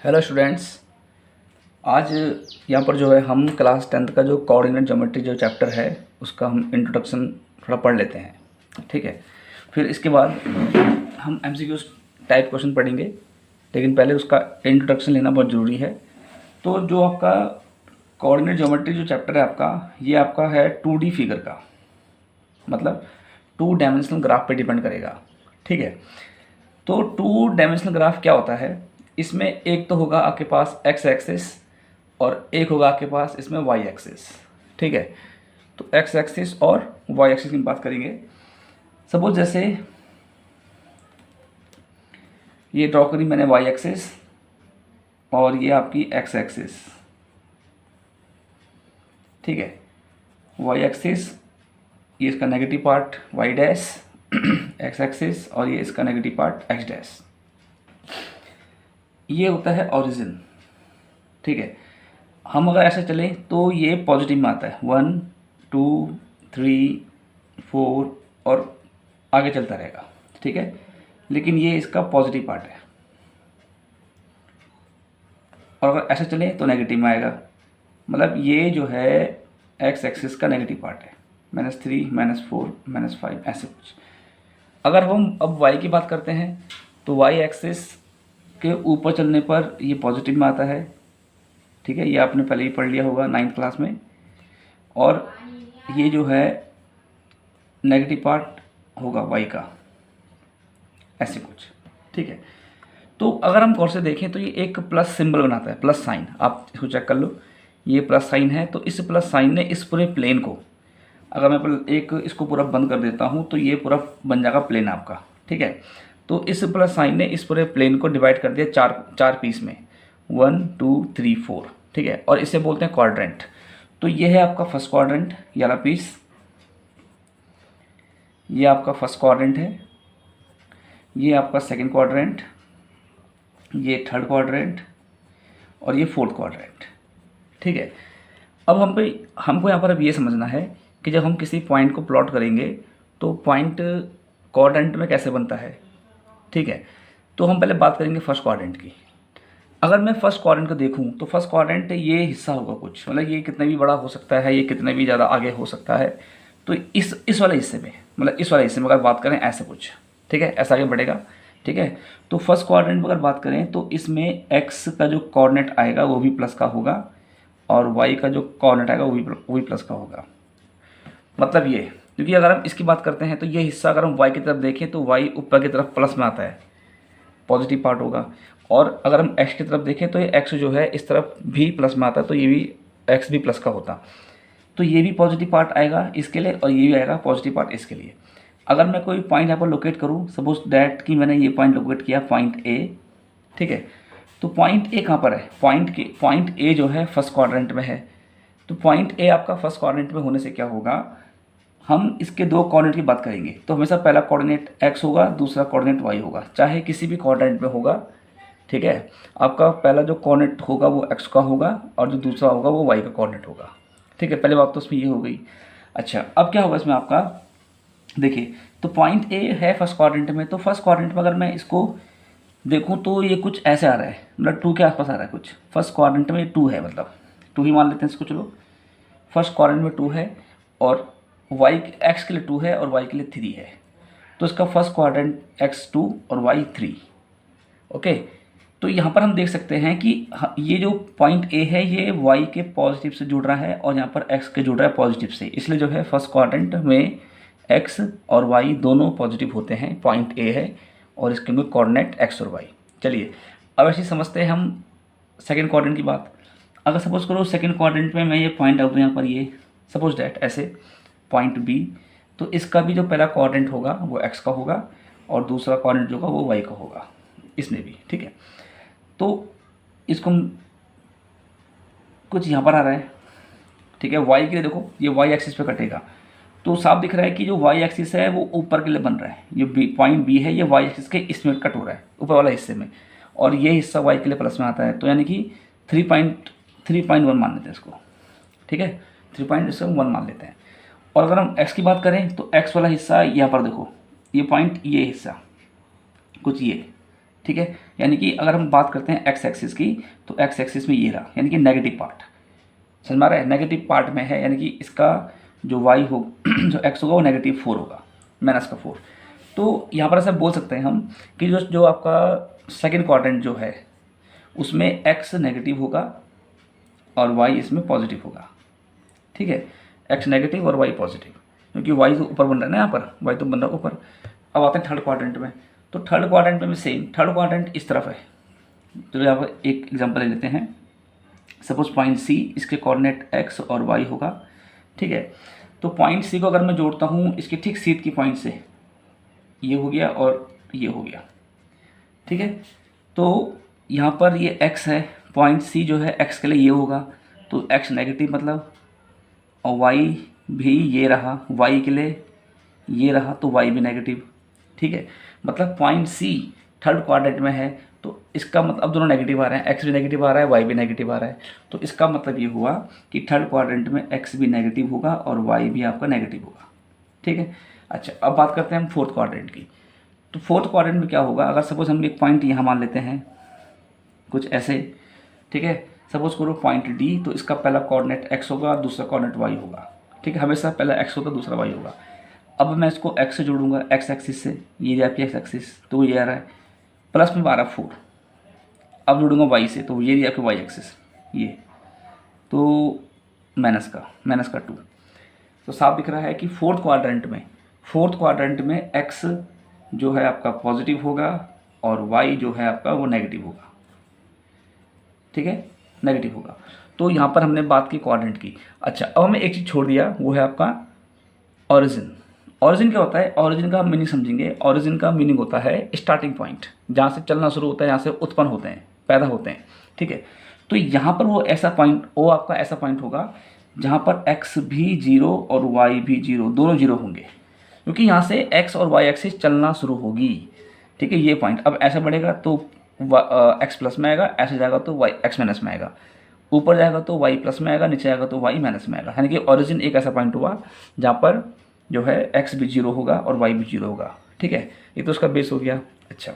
Hello students. आज यहाँ पर जो है हम क्लास 10th का जो कोऑर्डिनेट ज्योमेट्री जो चैप्टर है उसका हम इंट्रोडक्शन थोड़ा पढ़ लेते हैं, ठीक है। फिर इसके बाद हम एमसीक्यूज टाइप क्वेश्चन पढ़ेंगे, लेकिन पहले उसका इंट्रोडक्शन लेना बहुत ज़रूरी है। तो जो आपका कोऑर्डिनेट ज्योमेट्री जो चैप्टर है आपका, ये आपका है 2D फिगर का, मतलब 2 डायमेंशनल ग्राफ पे डिपेंड करेगा, ठीक है। तो 2 डायमेंशनल ग्राफ क्या होता है, इसमें एक तो होगा आपके पास एक्स एक्सिस और एक होगा आपके पास इसमें वाई एक्सिस, ठीक है। तो एक्स एक्सिस और वाई एक्सिस की बात करेंगे। सपोज जैसे ये ड्रॉ करी मैंने वाई एक्सिस और ये आपकी एक्स एक्सिस, ठीक है। वाई एक्सिस ये इसका negative part Y dash X axis और ये इसका नेगेटिव पार्ट एक्स डैश, ये होता है ओरिजिन, ठीक है। हम अगर ऐसे चलें तो ये पॉजिटिव में आता है 1 2 3 4 और आगे चलता रहेगा, ठीक है। लेकिन ये इसका पॉजिटिव पार्ट है, और अगर ऐसे चलें तो नेगेटिव में आएगा, मतलब ये जो है एक्स एक्सिस का नेगेटिव पार्ट है, -3 -4 -5 ऐसे कुछ। अगर हम अब वाई की बात करते हैं तो वाई एक्सिस के ऊपर चलने पर ये पॉजिटिव में आता है, ठीक है। ये आपने पहले ही पढ़ लिया होगा 9th क्लास में। और ये जो है नेगेटिव पार्ट होगा वाई का, ऐसे कुछ, ठीक है। तो अगर हम गौर से देखें तो ये एक प्लस सिंबल बनाता है, प्लस साइन, आप इसको चेक कर लो, ये प्लस साइन है। तो इस प्लस साइन ने इस पूरे प्लेन को, अगर मैं एक इसको पूरा बंद कर देता हूँ तो ये पूरा बन जाएगा प्लेन आपका, ठीक है। तो इस प्लस साइन ने इस पूरे प्लेन को डिवाइड कर दिया चार पीस में, 1 2 3 4, ठीक है। और इसे बोलते हैं क्वाड्रेंट। तो ये है आपका फर्स्ट क्वाड्रेंट, ये वाला पीस, ये आपका फर्स्ट क्वाड्रेंट है, ये आपका सेकंड क्वाड्रेंट, ये थर्ड क्वाड्रेंट और ये फोर्थ क्वाड्रेंट, ठीक है। अब हमको यहाँ पर अब ये समझना है कि जब हम किसी पॉइंट को प्लॉट करेंगे तो पॉइंट क्वाड्रेंट में कैसे बनता है, ठीक है। तो हम पहले बात करेंगे फर्स्ट क्वाड्रेंट की। अगर मैं फर्स्ट क्वाड्रेंट को देखूं तो फर्स्ट क्वाड्रेंट ये हिस्सा होगा कुछ, मतलब ये कितना भी बड़ा हो सकता है, ये कितना भी ज़्यादा आगे हो सकता है। तो इस वाले हिस्से में, मतलब इस वाले हिस्से में अगर बात करें ऐसे कुछ, ठीक है, ऐसा आगे बढ़ेगा, ठीक है। तो फर्स्ट क्वाड्रेंट में अगर बात करें तो इसमें एक्स का जो कोऑर्डिनेट आएगा वो भी प्लस का होगा और वाई का जो कोऑर्डिनेट आएगा वो भी प्लस का होगा। मतलब ये, क्योंकि अगर हम इसकी बात करते हैं तो ये हिस्सा अगर हम वाई की तरफ देखें तो वाई ऊपर की तरफ प्लस में आता है, पॉजिटिव पार्ट होगा। और अगर हम एक्स की तरफ देखें तो ये एक्स जो है इस तरफ भी प्लस में आता है, तो ये भी एक्स भी प्लस का होता, तो ये भी पॉजिटिव पार्ट आएगा इसके लिए और ये भी आएगा पॉजिटिव पार्ट इसके लिए। अगर मैं कोई पॉइंट यहाँ पर लोकेट करूँ, सपोज दैट कि मैंने ये पॉइंट लोकेट किया पॉइंट ए, ठीक है। तो पॉइंट ए कहाँ पर है, पॉइंट ए जो है फर्स्ट क्वाड्रेंट में है। तो पॉइंट ए आपका फर्स्ट क्वाड्रेंट में होने से क्या होगा, हम इसके दो कोऑर्डिनेट की बात करेंगे तो हमेशा पहला कोऑर्डिनेट एक्स होगा, दूसरा कोऑर्डिनेट वाई होगा, चाहे किसी भी कोऑर्डिनेट में होगा, ठीक है। आपका पहला जो कोऑर्डिनेट होगा वो एक्स का होगा और जो दूसरा होगा वो वाई का कोऑर्डिनेट होगा, ठीक है। पहले बात तो उसमें ये हो गई। अच्छा, अब क्या होगा इसमें आपका, देखिए, तो पॉइंट ए है फर्स्ट क्वाड्रेंट में, तो फर्स्ट क्वाड्रेंट में अगर मैं इसको देखूँ तो ये कुछ ऐसे आ रहा है, मतलब 2 के आसपास आ रहा है कुछ। फर्स्ट क्वाड्रेंट में 2 है, मतलब 2 ही मान लेते हैं इसको, चलो। फर्स्ट क्वाड्रेंट में 2 है और वाई एक्स के लिए 2 है और वाई के लिए 3 है, तो इसका फर्स्ट क्वाड्रेंट x2 और y3, ओके। तो यहाँ पर हम देख सकते हैं कि ये जो पॉइंट ए है ये y के पॉजिटिव से जुड़ रहा है और यहाँ पर x के जुड़ रहा है पॉजिटिव से, इसलिए जो है फर्स्ट क्वाड्रेंट में x और y दोनों पॉजिटिव होते हैं, पॉइंट ए है और इसके अंदर कोऑर्डिनेट x और y। चलिए अब ऐसे समझते हैं हम सेकेंड क्वाड्रेंट की बात। अगर सपोज करो सेकेंड क्वाड्रेंट में मैं ये पॉइंट आउट दूँ यहाँ पर, ये सपोज डैट ऐसे पॉइंट बी, तो इसका भी जो पहला कोऑर्डिनेट होगा वो x का होगा और दूसरा कोऑर्डिनेट जो होगा वो y का होगा, इसमें भी, ठीक है। तो इसको कुछ यहाँ पर आ रहा है, ठीक है। y के लिए देखो ये y एक्सिस पे कटेगा, तो साफ दिख रहा है कि जो y एक्सिस है वो ऊपर के लिए बन रहा है, ये पॉइंट बी है ये y एक्सिस के इसमें कट हो रहा है ऊपर वाला हिस्से में, और ये हिस्सा y के लिए प्लस में आता है, तो यानी कि 3.1 मान लेते हैं इसको, ठीक है, 3.1 मान लेते हैं। और अगर हम x की बात करें तो x वाला हिस्सा यहाँ पर देखो, ये पॉइंट, ये हिस्सा कुछ ये, ठीक है। यानी कि अगर हम बात करते हैं एक्स एक्सिस की, तो एक्स एक्सिस में ये रहा, यानी कि नेगेटिव पार्ट, समझ में आ रहा है, नेगेटिव पार्ट में है, यानी कि इसका जो वाई हो जो एक्स होगा वो -4 होगा, -4। तो यहाँ पर ऐसा बोल सकते हैं हम कि जो जो आपका सेकंड क्वाड्रेंट जो है उसमें एक्स नेगेटिव होगा और वाई इसमें पॉजिटिव होगा, ठीक है। एक्स नेगेटिव और वाई पॉजिटिव, क्योंकि वाई तो ऊपर बन रहा है ना, यहाँ पर वाई तो बन रहा है ऊपर। अब आते हैं थर्ड क्वाड्रेंट में, तो थर्ड क्वाड्रेंट में भी सेम, थर्ड क्वाड्रेंट इस तरफ है। तो यहाँ पर एक एग्जांपल ले लेते हैं, सपोज पॉइंट सी, इसके कोऑर्डिनेट एक्स और वाई होगा, ठीक है। तो पॉइंट सी को अगर मैं जोड़ता हूँ इसके ठीक सीध की पॉइंट से, ये हो गया और ये हो गया, ठीक है। तो यहाँ पर ये x है, पॉइंट सी जो है x के लिए ये होगा, तो x नेगेटिव मतलब, और y भी ये रहा, y के लिए ये रहा, तो y भी नेगेटिव, ठीक है। मतलब पॉइंट सी थर्ड क्वाड्रेंट में है, तो इसका मतलब अब दोनों नेगेटिव आ रहे हैं, x भी नेगेटिव आ रहा है, y भी नेगेटिव आ रहा है, तो इसका मतलब ये हुआ कि थर्ड क्वाड्रेंट में x भी नेगेटिव होगा और y भी आपका नेगेटिव होगा, ठीक है। अच्छा, अब बात करते हैं हम फोर्थ क्वाड्रेंट की। तो फोर्थ क्वाड्रेंट में क्या होगा, अगर सपोज हम एक पॉइंट यहाँ मान लेते हैं कुछ ऐसे, ठीक है। सपोज करो पॉइंट डी, तो इसका पहला कोऑर्डिनेट x होगा, दूसरा कोऑर्डिनेट y होगा, ठीक है। हमेशा पहला x होगा, दूसरा y होगा। अब मैं इसको x से जोड़ूंगा, x एक्सिस से, ये आपकी x एक्सिस, तो ये आ रहा है प्लस में 12 4। अब जोड़ूंगा y से, तो ये आपकी y एक्सिस, ये तो माइनस का 2। तो साफ दिख रहा है कि फोर्थ क्वाड्रेंट में x जो है आपका पॉजिटिव होगा और y जो है आपका वो नेगेटिव होगा, ठीक है, नेगेटिव होगा। तो यहाँ पर हमने बात की क्वाड्रेंट की। अच्छा, अब हमें एक चीज़ छोड़ दिया, वो है आपका ऑरिजिन। ऑरिजिन क्या होता है, ऑरिजिन का मीनिंग समझेंगे। ऑरिजिन का मीनिंग होता है स्टार्टिंग पॉइंट, जहाँ से चलना शुरू होता है, जहाँ से उत्पन्न होते हैं, पैदा होते हैं, ठीक है। तो यहाँ पर वो ऐसा पॉइंट, वो आपका ऐसा पॉइंट होगा जहाँ पर x भी 0 और y भी 0, दोनों 0 होंगे, क्योंकि यहाँ से x और y एक्सिस चलना शुरू होगी, ठीक है। ये पॉइंट अब ऐसा बढ़ेगा तो x प्लस में आएगा, ऐसे जाएगा तो y x माइनस में आएगा, ऊपर जाएगा तो y प्लस में आएगा, नीचे आएगा तो y माइनस में आएगा। यानी कि ओरिजिन एक ऐसा पॉइंट हुआ जहाँ पर जो है x भी 0 होगा और y भी 0 होगा, ठीक है। ये तो उसका बेस हो गया। अच्छा,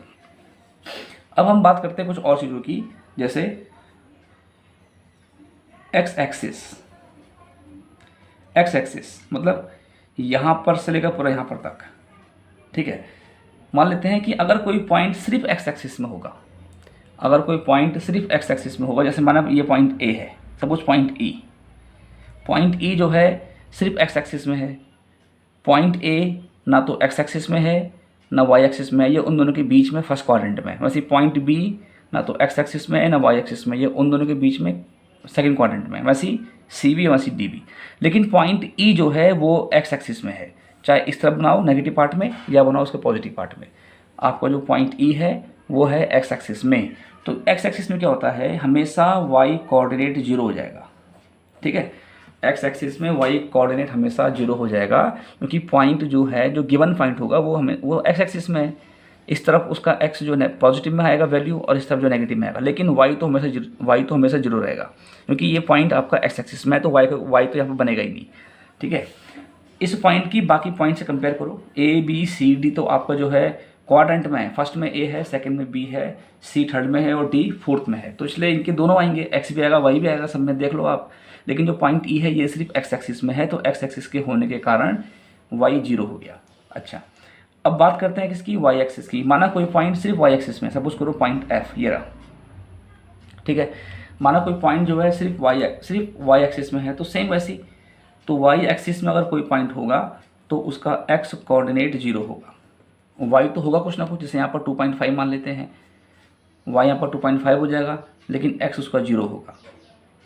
अब हम बात करते हैं कुछ और चीज़ों की, जैसे x एक्सिस मतलब यहाँ पर से लेकर पूरा यहाँ पर तक, ठीक है। मान लेते हैं कि अगर कोई पॉइंट सिर्फ x एक्सिस में होगा, अगर कोई पॉइंट सिर्फ x एक्सिस में होगा, जैसे माना ये पॉइंट A है, सपोज पॉइंट E जो है सिर्फ x एक्सिस में है। पॉइंट A ना तो x एक्सिस में है ना y एक्सिस में है, ये उन दोनों के बीच में फर्स्ट क्वाड्रेंट में। वैसे पॉइंट B ना तो x एक्सिस में है ना y एक्सिस में, ये उन दोनों के बीच में सेकंड क्वाड्रेंट में। वैसे C भी वैसे D भी। लेकिन पॉइंट E जो है वो x एक्सिस में है, चाहे इस तरफ बनाओ नेगेटिव पार्ट में या बनाओ उसके पॉजिटिव पार्ट में। आपका जो पॉइंट E है वो है x एक्सिस में। तो x एक्सिस में क्या होता है, हमेशा y कोऑर्डिनेट 0 हो जाएगा, ठीक है। x एक्सिस में y कोऑर्डिनेट हमेशा 0 हो जाएगा, क्योंकि पॉइंट जो है, जो गिवन पॉइंट होगा वो x एक्सिस में है। इस तरफ उसका x जो है पॉजिटिव में आएगा वैल्यू, और इस तरफ जो नेगेटिव में आएगा। लेकिन y तो हमेशा 0 रहेगा, क्योंकि ये पॉइंट आपका x एक्सिस में है, तो y तो यहाँ पर बनेगा ही नहीं, ठीक है। इस पॉइंट की बाकी पॉइंट से कंपेयर करो, A B C D तो आपका जो है क्वाड्रेंट में है, फर्स्ट में A है, सेकंड में B है, C थर्ड में है और D फोर्थ में है। तो इसलिए इनके दोनों आएंगे, x भी आएगा y भी आएगा, सब में देख लो आप। लेकिन जो पॉइंट E है ये सिर्फ x एक्सिस में है, तो x एक्सिस के होने के कारण y 0 हो गया। अच्छा, अब बात करते हैं किसकी, y एक्सिस की। माना कोई पॉइंट सिर्फ y एक्सिस में, सपोज करो पॉइंट F ये रहा, ठीक है। माना कोई पॉइंट जो है सिर्फ y एक्सिस में है, तो सेम वैसी, तो y एक्सिस में अगर कोई पॉइंट होगा तो उसका x कोऑर्डिनेट 0 होगा, y तो होगा कुछ ना कुछ, जैसे यहाँ पर 2.5 मान लेते हैं, y यहाँ पर 2.5 हो जाएगा, लेकिन x उसका 0 होगा,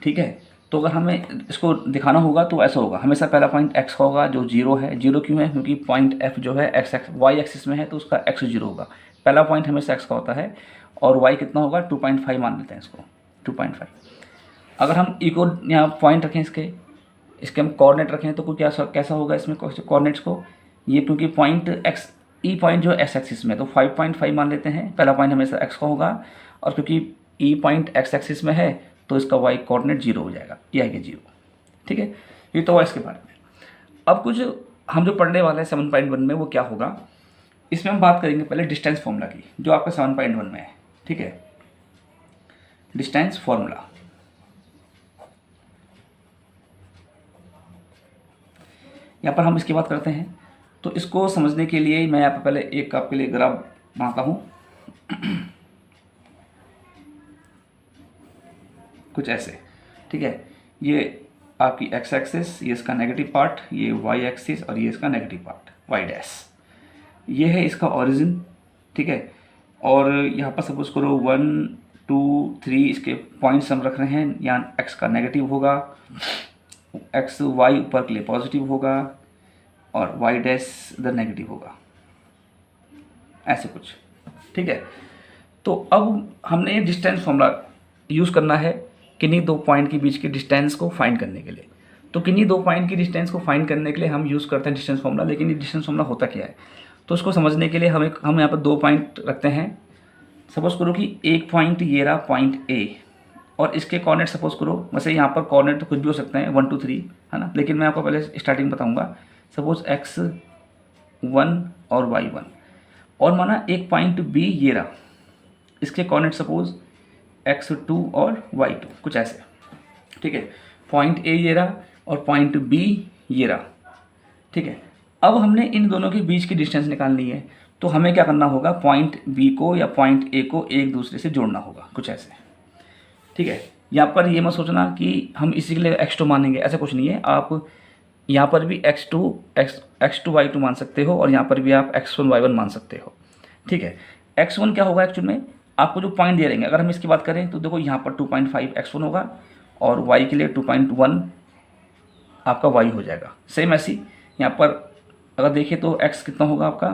ठीक है। तो अगर हमें इसको दिखाना होगा तो ऐसा होगा, हमेशा पहला पॉइंट x का होगा जो 0 है। 0 क्यों है, क्योंकि पॉइंट f जो है y एक्सिस में है, तो उसका x 0 होगा। पहला पॉइंट हमेशा x का होता है, और y कितना होगा, 2.5 मान लेते हैं इसको, 2.5। अगर हम e को यहाँ पॉइंट रखें, इसके हम कोऑर्डिनेट रखें, तो कुछ कैसा होगा इसमें कोऑर्डिनेट्स को, ये क्योंकि पॉइंट x ई पॉइंट जो है x एक्सिस में, तो 5.5 मान लेते हैं। पहला पॉइंट हमेशा x का होगा, और क्योंकि ई पॉइंट x एक्सिस में है तो इसका y कोऑर्डिनेट 0 हो जाएगा, ये आएगा 0, ठीक है। ये तो इसके बारे में। अब कुछ हम जो पढ़ने वाले हैं 7.1 में, वो क्या होगा, इसमें हम बात करेंगे पहले डिस्टेंस फॉर्मूला की, जो आपका 7.1 में है, ठीक है। डिस्टेंस फॉर्मूला, यहाँ पर हम इसकी बात करते हैं। तो इसको समझने के लिए मैं यहाँ पर पहले एक आपके लिए ग्राफ बनाता हूँ कुछ ऐसे, ठीक है। ये आपकी एक्स एक्सिस, ये इसका नेगेटिव पार्ट, ये वाई एक्सिस और ये इसका नेगेटिव पार्ट वाई डैश, ये है इसका ओरिजिन, ठीक है। और यहाँ पर सपोज करो 1 2 3 इसके पॉइंट्स हम रख रहे हैं। यहाँ एक्स का नेगेटिव होगा, एक्स वाई ऊपर के लिए पॉजिटिव होगा और वाई डैश इधर नेगेटिव होगा, ऐसे कुछ, ठीक है। तो अब हमने ये डिस्टेंस फॉर्मूला यूज़ करना है किन्हीं दो पॉइंट के बीच के डिस्टेंस को फाइंड करने के लिए। तो किन्हीं दो पॉइंट की डिस्टेंस को फाइंड करने के लिए हम यूज़ करते हैं डिस्टेंस फॉर्मूला। लेकिन ये डिस्टेंस फॉर्मूला होता क्या है, तो उसको समझने के लिए हम यहाँ पर दो पॉइंट रखते हैं। सपोज करो कि एक पॉइंट ये रहा पॉइंट ए, और इसके कॉर्डिनेट सपोज करो, वैसे यहाँ पर कॉर्डिनेट तो कुछ भी हो सकते हैं 1 2 3, है ना, लेकिन मैं आपको पहले स्टार्टिंग बताऊँगा। सपोज x1 और y1, और माना एक पॉइंट बी ये रहा, इसके कॉर्डिनेट सपोज x2 और y2, कुछ ऐसे, ठीक है। पॉइंट ए ये रहा और पॉइंट बी ये रहा, ठीक है। अब हमने इन दोनों के बीच की डिस्टेंस निकालनी है, तो हमें क्या करना होगा, पॉइंट बी को या पॉइंट ए को एक दूसरे से जोड़ना होगा, कुछ ऐसे, ठीक है। यहाँ पर ये मत सोचना कि हम इसी के लिए x2 मानेंगे, ऐसा कुछ नहीं है। आप यहाँ पर भी x2 y2 मान सकते हो, और यहाँ पर भी आप x1 y1 मान सकते हो, ठीक है। x1 क्या होगा एक्चुअल में, आपको जो पॉइंट दे रहेंगे, अगर हम इसकी बात करें तो देखो यहाँ पर 2.5 x1 होगा, और y के लिए 2.1 आपका y हो जाएगा। सेम ऐसी यहाँ पर अगर देखें तो x कितना होगा आपका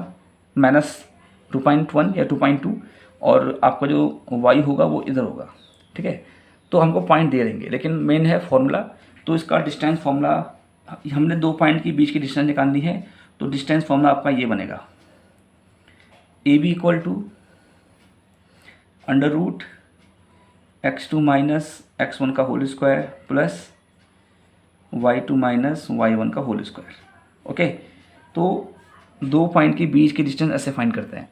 -2.1 या 2.2, और आपका जो y होगा वो इधर होगा, ठीक है। तो हमको पॉइंट दे रहेंगे, लेकिन मेन है फॉर्मूला। तो इसका डिस्टेंस फॉर्मूला, हमने दो पॉइंट के बीच की डिस्टेंस निकालनी है, तो डिस्टेंस फॉर्मूला आपका ये बनेगा, AB = √x2 - x1 का whole square plus y2 - y1 का होल स्क्वायर, ओके। तो दो पॉइंट के बीच की डिस्टेंस ऐसे फाइंड करते हैं,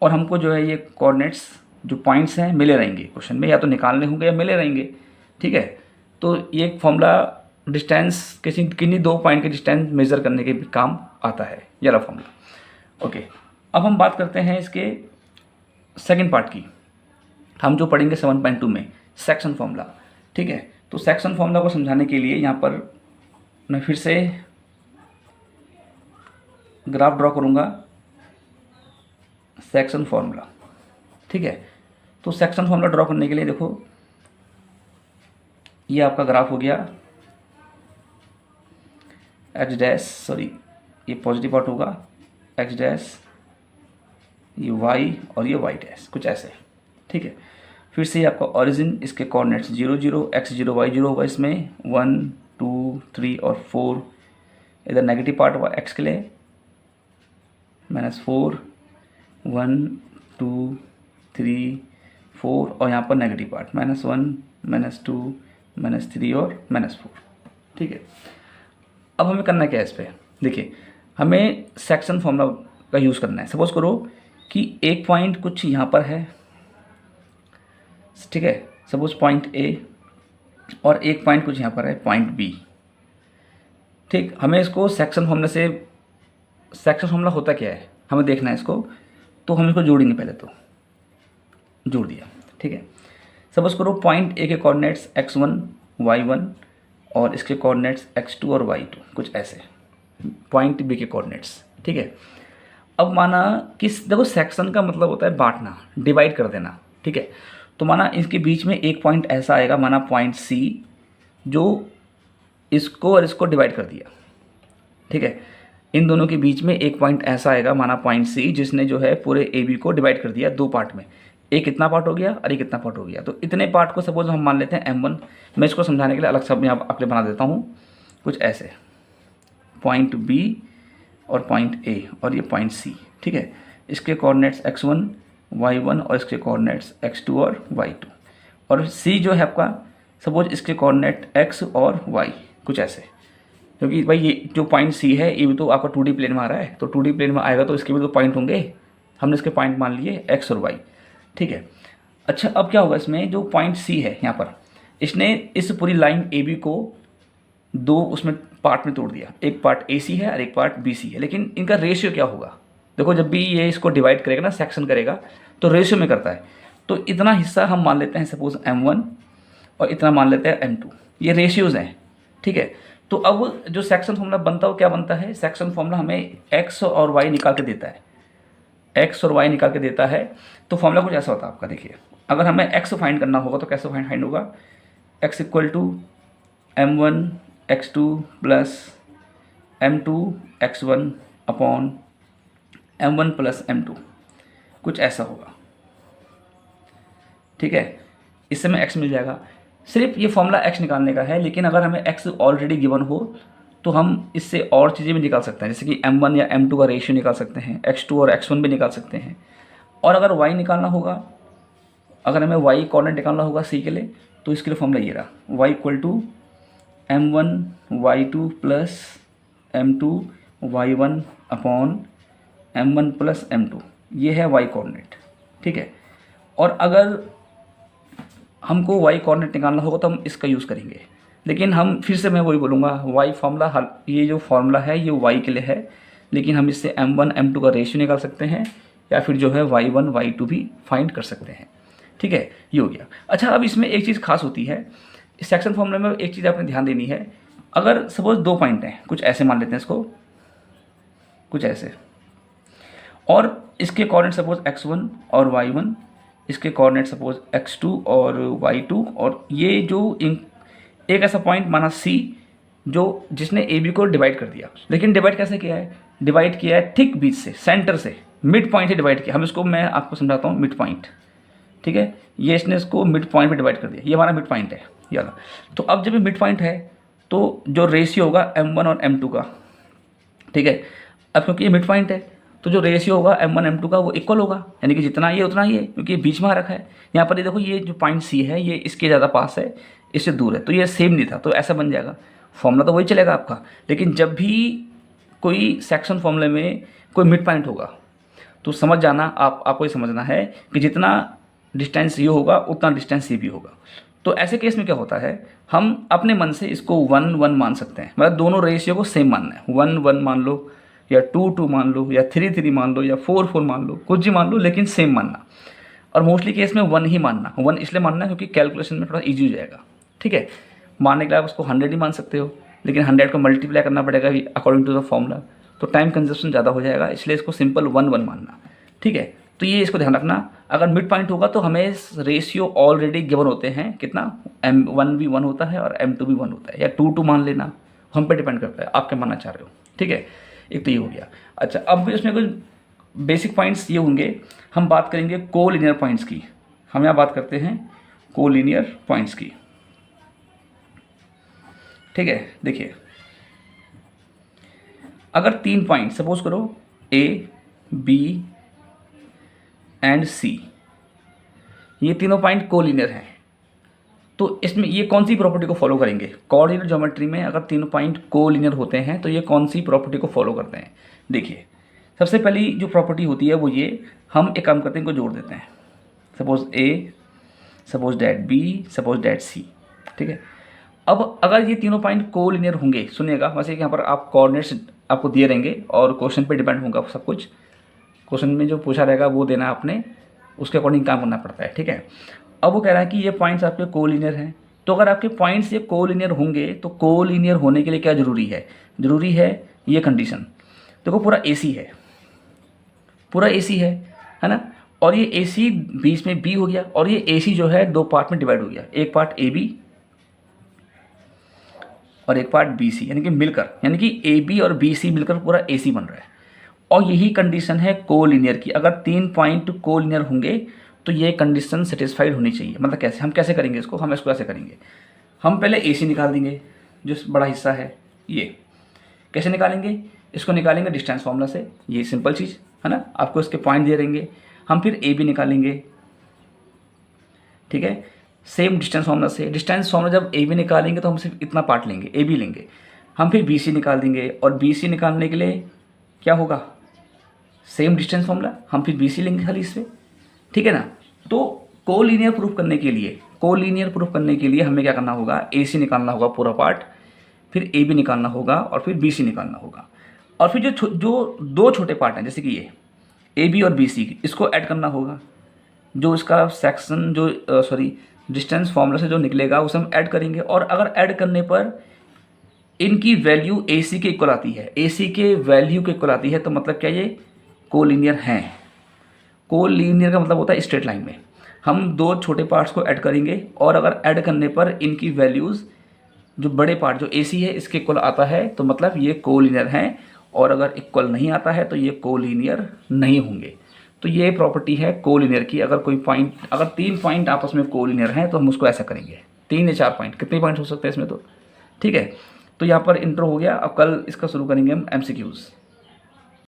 और हमको जो है ये कोऑर्डिनेट्स जो पॉइंट्स हैं मिले रहेंगे क्वेश्चन में, या तो निकालने होंगे या मिले रहेंगे, ठीक है। तो ये फॉर्मूला डिस्टेंस किन्हीं दो पॉइंट के डिस्टेंस मेज़र करने के भी काम आता है, ये रहा फॉर्मूला, ओके। अब हम बात करते हैं इसके सेकंड पार्ट की, हम जो पढ़ेंगे 7.2 में सेक्शन फॉर्मूला, ठीक है। तो सेक्शन फॉर्मूला को समझाने के लिए यहाँ पर मैं फिर से ग्राफ ड्रॉ करूँगा, सेक्शन फॉर्मूला, ठीक है। तो सेक्शन फॉर्मूला ड्रॉ करने के लिए देखो, ये आपका ग्राफ हो गया, एक्स डैश, सॉरी ये पॉजिटिव पार्ट होगा, एक्स डैश, ये वाई और ये वाई डैश, कुछ ऐसे, ठीक है। फिर से आपका ओरिजिन, इसके कोऑर्डिनेट्स 0 0 x0 y0 होगा, इसमें 1 2 3 और 4, इधर नेगेटिव पार्ट होगा x के लिए -4 1 2 3 4, और यहाँ पर नेगेटिव पार्ट -1 -2 -3 और -4, ठीक है। अब हमें करना क्या है इस पर, देखिए हमें सेक्शन फॉर्मूला का यूज़ करना है। सपोज करो कि एक पॉइंट कुछ यहाँ पर है, ठीक है, सपोज पॉइंट ए, और एक पॉइंट कुछ यहाँ पर है पॉइंट बी, ठीक। हमें इसको सेक्शन फॉर्मूला से, सेक्शन फॉर्मूला होता क्या है हमें देखना है इसको, तो हम इसको जोड़ेंगे, पहले तो जोड़ दिया, ठीक है। सपोज करो पॉइंट ए के कोऑर्डिनेट्स x1 y1 और इसके कोऑर्डिनेट्स x2 और y2, कुछ ऐसे, पॉइंट बी के कोऑर्डिनेट्स, ठीक है। अब माना किस, देखो सेक्शन का मतलब होता है बांटना, डिवाइड कर देना, ठीक है। तो माना इसके बीच में एक पॉइंट ऐसा आएगा, माना पॉइंट सी, जो इसको और इसको डिवाइड कर दिया, ठीक है। इन दोनों के बीच में एक पॉइंट ऐसा आएगा, माना पॉइंट सी, जिसने जो है पूरे ए बी को डिवाइड कर दिया दो पार्ट में, एक इतना पार्ट हो गया और एक इतना पार्ट हो गया। तो इतने पार्ट को सपोज हम मान लेते हैं M1। मैं इसको समझाने के लिए अलग शब्द यहाँ आपके बना देता हूँ, कुछ ऐसे, पॉइंट बी और पॉइंट ए और ये पॉइंट सी, ठीक है। इसके कोऑर्डिनेट्स x1 y1 और इसके कोऑर्डिनेट्स x2 और y2, और सी जो है आपका सपोज इसके कोऑर्डिनेट x और y, कुछ ऐसे, क्योंकि भाई ये जो पॉइंट सी है ये भी तो आपका 2D प्लेन में आ रहा है, तो 2D प्लेन में आएगा तो इसके भी तो पॉइंट होंगे, हमने इसके पॉइंट मान लिए x और y, ठीक है। अच्छा, अब क्या होगा इसमें, जो पॉइंट C है यहाँ पर, इसने इस पूरी लाइन AB को दो उसमें पार्ट में तोड़ दिया, एक पार्ट AC है और एक पार्ट BC है, लेकिन इनका रेशियो क्या होगा, देखो जब भी ये इसको डिवाइड करेगा ना, सेक्शन करेगा, तो रेशियो में करता है। तो इतना हिस्सा हम मान लेते हैं सपोज M1 और इतना मान लेते हैं M2, ये रेशियोज़ हैं, ठीक है। तो अब जो सेक्शन फॉर्मूला बनता है वो क्या बनता है, सेक्शन फॉर्मूला हमें x और y निकाल के देता है, x और y निकाल के देता है। तो फॉर्मूला कुछ ऐसा होता है आपका, देखिए अगर हमें x फाइंड करना होगा तो कैसे फाइंड होगा, x equal to M1 x2 plus M2 x1 upon M1 plus M2, कुछ ऐसा होगा, ठीक है। इससे हमें x मिल जाएगा। सिर्फ ये फॉर्मूला x निकालने का है, लेकिन अगर हमें x ऑलरेडी गिवन हो तो हम इससे और चीज़ें भी निकाल सकते हैं, जैसे कि M1 या M2 का रेशियो निकाल सकते हैं, x2 और x1 भी निकाल सकते हैं। और अगर y निकालना होगा, अगर हमें y कोऑर्डिनेट निकालना होगा c के लिए, तो इसके लिए फॉर्मूला ये रहा, y equal to M1 y2 plus M2 y1 upon M1 plus M2, ये है y कोऑर्डिनेट, ठीक है। और अगर हमको y कोऑर्डिनेट निकालना होगा तो हम इसका यूज़ करेंगे, लेकिन हम फिर से मैं वही बोलूँगा, y फार्मूला, ये जो फार्मूला है ये y के लिए है, लेकिन हम इससे M1 M2 का रेशियो निकाल सकते हैं, या फिर जो है y1 y2 भी फाइंड कर सकते हैं, ठीक है। ये हो गया। अच्छा, अब इसमें एक चीज़ खास होती है इस सेक्शन फॉर्मूले में, एक चीज़ आपने ध्यान देनी है। अगर सपोज दो पॉइंट हैं, कुछ ऐसे मान लेते हैं इसको, कुछ ऐसे, और इसके कोऑर्डिनेट सपोज x1 और y1, इसके कोऑर्डिनेट सपोज x2 और y2, और ये जो एक ऐसा पॉइंट माना C जो जिसने AB को डिवाइड कर दिया, लेकिन डिवाइड कैसे किया है, डिवाइड किया है ठीक बीच से, सेंटर से, मिड पॉइंट से डिवाइड किया। हम इसको, मैं आपको समझाता हूँ, मिड पॉइंट, ठीक है। ये इसने इसको मिड पॉइंट में डिवाइड कर दिया, ये हमारा मिड पॉइंट है ये वाला। तो अब जब ये मिड पॉइंट है तो जो रेशियो होगा M1 और M2 का, ठीक है। अब क्योंकि ये मिड पॉइंट है तो जो रेशियो होगा M1 M2 का वो इक्वल होगा, यानी कि जितना ये उतना ये, क्योंकि ये बीच में आ रखा है। यहाँ पर ये देखो, ये जो पॉइंट C है ये इसके ज़्यादा पास है, इससे दूर है, तो ये सेम नहीं था, तो ऐसा बन जाएगा। फॉर्मूला तो वही चलेगा आपका, लेकिन जब भी कोई सेक्शन फॉर्मूले में कोई मिड पॉइंट होगा तो समझ जाना, आपको ये समझना है कि जितना डिस्टेंस ये होगा उतना डिस्टेंस ये भी होगा। तो ऐसे केस में क्या होता है, हम अपने मन से इसको 1 1 मान सकते हैं, मतलब दोनों रेशियो को सेम मानना है, 1 1 मान लो, या 2 2 मान लो, या 3 3 मान लो, या 4 4 मान लो, कुछ भी मान लो, लेकिन सेम मानना। और मोस्टली केस में 1 ही मानना, 1 इसलिए मानना क्योंकि कैलकुलेशन में थोड़ा ईजी हो जाएगा, ठीक है। मानने के लिए आप उसको 100 ही मान सकते हो, लेकिन 100 को मल्टीप्लाई करना पड़ेगा अकॉर्डिंग टू द फॉर्मूला, तो टाइम कंजप्शन ज़्यादा हो जाएगा, इसलिए इसको सिंपल 1 1 मानना, ठीक है। तो ये इसको ध्यान रखना, अगर मिड पॉइंट होगा तो हमें रेशियो ऑलरेडी गिवन होते हैं, कितना, M1 भी 1 होता है और M2 भी 1 होता है, या 2 2 मान लेना, हम पे डिपेंड करता है आप क्या मानना चाह रहे हो, ठीक है। एक तो ये हो गया। अच्छा, अब भी उसमें कुछ बेसिक पॉइंट्स ये होंगे, हम बात करेंगे कोलिनियर पॉइंट्स की, हम यहाँ बात करते हैं कोलिनियर पॉइंट्स की, ठीक है। देखिए, अगर 3 पॉइंट सपोज करो A B एंड C, ये तीनों पॉइंट कोलिनियर हैं, तो इसमें ये कौन सी प्रॉपर्टी को फॉलो करेंगे, कोऑर्डिनेट ज्योमेट्री में अगर तीनों पॉइंट कोलिनियर होते हैं तो ये कौन सी प्रॉपर्टी को फॉलो करते हैं। देखिए, सबसे पहली जो प्रॉपर्टी होती है वो ये, हम एक काम करते हैं, इनको जोड़ देते हैं, suppose A, suppose that B, suppose that C, ठीक है। अब अगर ये तीनों पॉइंट कोलिनियर होंगे, सुनिएगा, वैसे कि यहाँ पर आप कोऑर्डिनेट्स आपको दिए रहेंगे और क्वेश्चन पे डिपेंड होगा सब कुछ, क्वेश्चन में जो पूछा रहेगा वो देना आपने, उसके अकॉर्डिंग काम करना पड़ता है, ठीक है। अब वो कह रहा है कि ये पॉइंट्स आपके कोलिनियर हैं, तो अगर आपके पॉइंट्स ये कोलिनियर होंगे तो कोलिनियर होने के लिए क्या जरूरी है, जरूरी है ये कंडीशन, देखो पूरा AC है, पूरा AC है ना, और ये AC बीच में B हो गया, और ये AC जो है 2 पार्ट में डिवाइड हो गया, एक पार्ट AB और एक पार्ट BC, यानी कि मिलकर, यानी कि AB और BC मिलकर पूरा AC बन रहा है। और यही कंडीशन है कोलिनियर की, अगर 3 पॉइंट कोलिनियर होंगे तो ये कंडीशन सेटिस्फाइड होनी चाहिए। मतलब कैसे, हम कैसे करेंगे इसको, हम इसको ऐसे करेंगे, हम पहले AC निकाल देंगे, जो बड़ा हिस्सा है ये, कैसे निकालेंगे, इसको निकालेंगे डिस्टेंस फार्मूला से, ये सिंपल चीज़ है ना, आपको इसके पॉइंट दे रहेंगे, हम फिर AB निकालेंगे, ठीक है, सेम डिस्टेंस फार्मूला से। डिस्टेंस फार्मूला जब AB निकालेंगे तो हम सिर्फ इतना पार्ट लेंगे, AB लेंगे, हम फिर BC निकाल देंगे, और BC निकालने के लिए क्या होगा, सेम डिस्टेंस फॉर्मूला, हम फिर BC लेंगे खाली इस पर, ठीक है ना। तो कोलीनियर प्रूफ करने के लिए हमें क्या करना होगा, AC निकालना होगा पूरा पार्ट, फिर AB निकालना होगा और फिर BC निकालना होगा, और फिर जो दो छोटे पार्ट हैं जैसे कि ये AB और BC, इसको ऐड करना होगा। जो इसका सेक्शन जो डिस्टेंस फॉर्मूला से जो निकलेगा उसे हम ऐड करेंगे, और अगर ऐड करने पर इनकी वैल्यू AC के इक्वल आती है, AC के वैल्यू के इक्वल आती है, तो मतलब क्या ये कोलीनियर हैं। कोलीनियर का मतलब होता है स्ट्रेट लाइन में हम दो छोटे पार्ट्स को ऐड करेंगे, और अगर ऐड करने पर इनकी वैल्यूज़ जो बड़े पार्ट जो AC है इसके इक्वल आता है तो मतलब ये कोलीनियर हैं, और अगर इक्वल नहीं आता है तो ये कोलीनियर नहीं होंगे। तो ये प्रॉपर्टी है कोलीनियर की। अगर 3 पॉइंट आपस में कोलीनियर हैं तो हम उसको ऐसा करेंगे, 3 या 4 पॉइंट, कितने पॉइंट हो सकते हैं इसमें, तो ठीक है। तो यहाँ पर इंट्रो हो गया। अब कल इसका शुरू करेंगे हम MCQs।